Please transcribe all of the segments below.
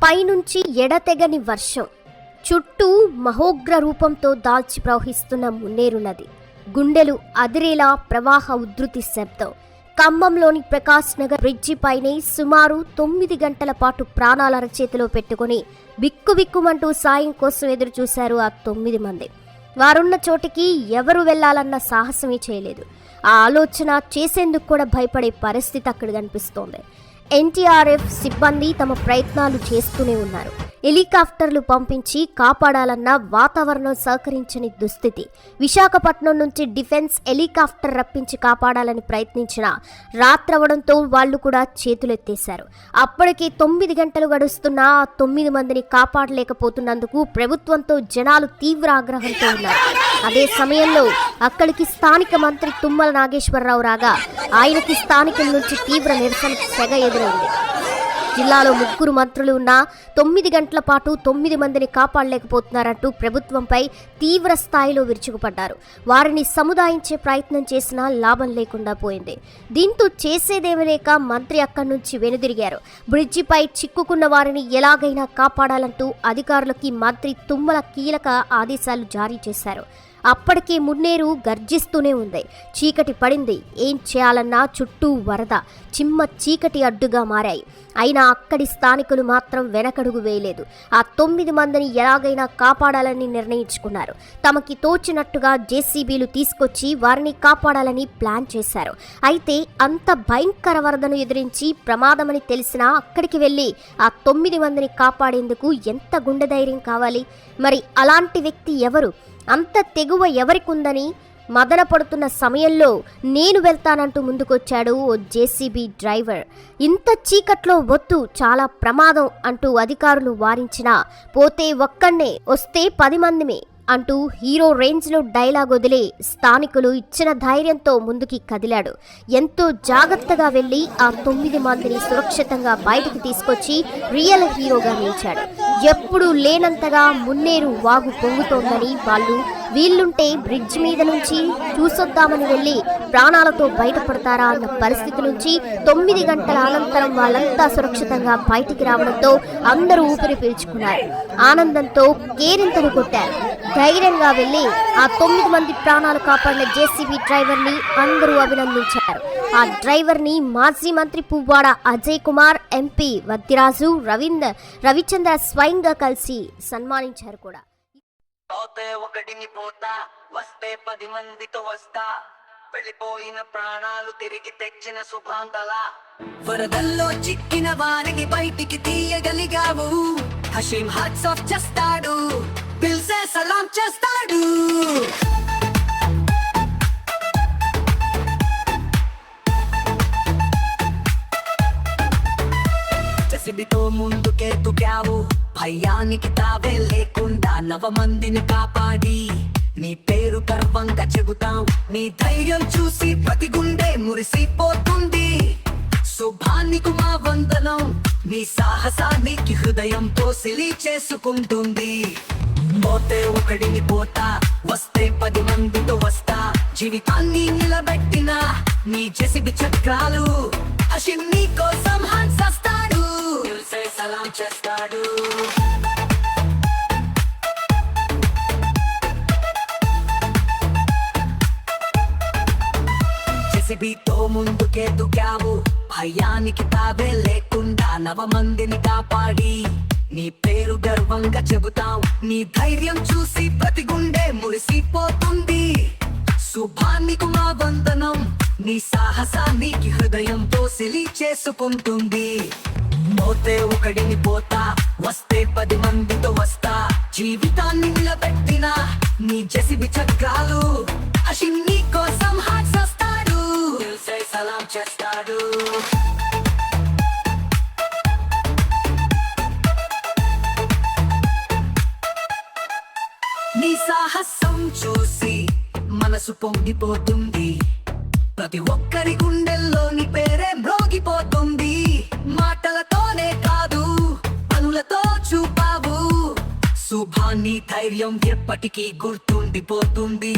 పైనుంచి ఎడతెగని వర్షం, చుట్టూ మహోగ్ర రూపంతో దాల్చి ప్రవహిస్తున్న మున్నేరు నది, గుండెలు అదిరేలా ప్రవాహ ఉధృతి శబ్దం. ఖమ్మంలోని ప్రకాశ్ నగర్ బ్రిడ్జిపైనే సుమారు 9 గంటల పాటు ప్రాణాల అరచేతిలో పెట్టుకుని బిక్కుబిక్కుమంటూ సాయం కోసం ఎదురు చూశారు ఆ 9 మంది. వారున్న చోటికి ఎవరు వెళ్లాలన్న సాహసమే చేయలేదు. ఆ ఆలోచన చేసేందుకు కూడా భయపడే పరిస్థితి అక్కడ కనిపిస్తోంది. ఎన్టీఆర్ఎఫ్ సిబ్బంది తమ ప్రయత్నాలు చేస్తూనే ఉన్నారు. హెలికాప్టర్లు పంపించి కాపాడాలన్న వాతావరణం సహకరించని దుస్థితి. విశాఖపట్నం నుంచి డిఫెన్స్ హెలికాప్టర్ రప్పించి కాపాడాలని ప్రయత్నించిన రాత్రవడంతో వాళ్లు కూడా చేతులెత్తేశారు. అప్పటికే 9 గంటలు గడుస్తున్నా ఆ 9 మందిని కాపాడలేకపోతున్నందుకు ప్రభుత్వంతో జనాలు తీవ్ర ఆగ్రహంతో ఉన్నారు. అదే సమయంలో అక్కడికి స్థానిక మంత్రి తుమ్మల నాగేశ్వరరావు రాగా ఆయనకి స్థానికుల నుంచి తీవ్ర నిరసన సెగ ఎదురైంది. జిల్లాలో 3 మంత్రులు ఉన్నా 9 గంటల పాటు 9 మందిని కాపాడలేకపోతున్నారంటూ ప్రభుత్వంపై తీవ్ర స్థాయిలో విరుచుకుపడ్డారు. వారిని సముదాయించే ప్రయత్నం చేసినా లాభం లేకుండా పోయింది. దీంతో చేసేదేమీ లేక మంత్రి అక్కడి నుంచి వెనుదిరిగారు. బ్రిడ్జిపై చిక్కుకున్న వారిని ఎలాగైనా కాపాడాలంటూ అధికారులకి మంత్రి తుమ్మల కీలక ఆదేశాలు జారీ చేశారు. అప్పటికే మున్నేరు గర్జిస్తూనే ఉంది. చీకటి పడింది. ఏం చేయాలన్నా చుట్టూ వరద, చిమ్మ చీకటి అడ్డుగా మారాయి. అయినా అక్కడి స్థానికులు మాత్రం వెనకడుగు వేయలేదు. ఆ 9 మందిని ఎలాగైనా కాపాడాలని నిర్ణయించుకున్నారు. తమకి తోచినట్టుగా జేసీబీలు తీసుకొచ్చి వారిని కాపాడాలని ప్లాన్ చేశారు. అయితే అంత భయంకర వరదను ఎదిరించి ప్రమాదమని తెలిసినా అక్కడికి వెళ్ళి ఆ 9 మందిని కాపాడేందుకు ఎంత గుండె ధైర్యం కావాలి? మరి అలాంటి వ్యక్తి ఎవరు? అంత తెగువ ఎవరికుందని మదన పడుతున్న సమయంలో నేను వెళ్తానంటూ ముందుకొచ్చాడు ఓ జేసీబీ డ్రైవర్. ఇంత చీకట్లో వద్దు, చాలా ప్రమాదం అంటూ అధికారులు వారించినా పోతే ఒక్కడే, వస్తే 10 మందిమే అంటూ హీరో రేంజ్లో డైలాగ్ వదిలే స్థానికులు ఇచ్చిన ధైర్యంతో ముందుకి కదిలాడు. ఎంతో జాగ్రత్తగా వెళ్లి ఆ 9 మందిని సురక్షితంగా బయటికి తీసుకొచ్చి రియల్ హీరోగా నిలిచాడు. ఎప్పుడూ లేనంతగా మున్నేరు వాగు పొంగుతోందని వీళ్ళుంటే బ్రిడ్జ్ మీద నుంచి చూసొద్దామని వెళ్ళి ప్రాణాలతో బయటపడతారా అన్న పరిస్థితి నుంచి 9 గంటల అనంతరం వాళ్ళంతా సురక్షితంగా బయటికి రావడంతో అందరూ ఊపిరి పీల్చుకున్నారు. ఆనందంతో కేరింతలు కొట్టారు. ధైర్యంగా వెళ్లి ఆ 9 మంది ప్రాణాలు కాపాడిన జేసీబీ డ్రైవర్ని అందరూ అభినందించారు. ఆ డ్రైవర్ని మాజీ మంత్రి పువ్వాడ అజయ్ కుమార్, ఎంపీ వద్దిరాజు రవిచంద్ర స్వయంగా కలిసి సన్మానించారు కూడా. వస్తే 10 మందితో వస్తా, వెళ్ళిపోయిన ప్రాణాలు తిరిగి తెచ్చిన శుభాంతల. వరదల్లో చిక్కిన వారిని బయటికి తీయగలిగావు. హషీం హాట్స్ ఆఫ్ చేస్తాడు, పిలిసే సలాం చేస్తాడు. జెసిబితో ముందుకే తుకావు, భయానికి తావే లేకుండా 9 మందిని కాపాడి నీ పేరు గర్వంగా చెబుతాం. నీ ధైర్యం చూసి ప్రతి గుండె మురిసిపోతుంది. శుభానికి మా వందనం, నీ సాహసానికి హృదయంతో సిలి చేసుకుంటుంది. పోతే ఒకడిని పోతా, వస్తే 10 మందితో వస్తా. జీవితాన్ని నిలబెట్టిన నీ జెసిబి చక్రాలు హషీం నీ కోసం హంసేస్తాడు, సలాం చేస్తాడు. జెసిబితో ముందుకే దుకావు, భయానికి తావే లేకుండా 9 మందిని కాపాడి నీ పేరు గర్వంగా చెబుతాం. నీ ధైర్యం చూసి ప్రతి గుండె మురిసిపోతుంది. శుభానికి మా వందనం, నీ సాహసానికి హృదయంతో సిలి చేసుకుంటుంది. పోతే ఒకడిని పోతా, వస్తే 10 మందితో వస్తా. జీవితాన్ని నిలబెట్టిన నీ జెసిబి చక్రాలు హషీం నీ కోసం హాట్సేస్తాడు, సలాం చేస్తాడు. నీ సాహసం చూసి మనసు పొంగిపోతుంది. ప్రతి ఒక్కరి గుండెల్లో నీ పేరే మ్రోగిపోతుంది. మాటలతోనే కాదు, పనులతో చూపావు శుభాన్ని. ధైర్యం ఎప్పటికీ గుర్తుండిపోతుంది.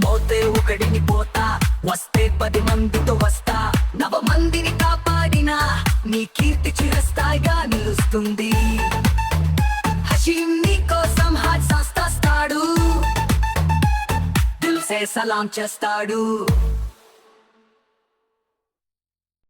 పోతే ఒకడిని పోతా, వస్తే 10 మందితో వస్తా. 9 మందిని కాపాడినా నీ కీర్తి చిరస్థాయిగా నిలుస్తుంది. హషీం నీ కోసం హాజ్ సాస్తాడు దిల్ సే సలాం చేస్తాడు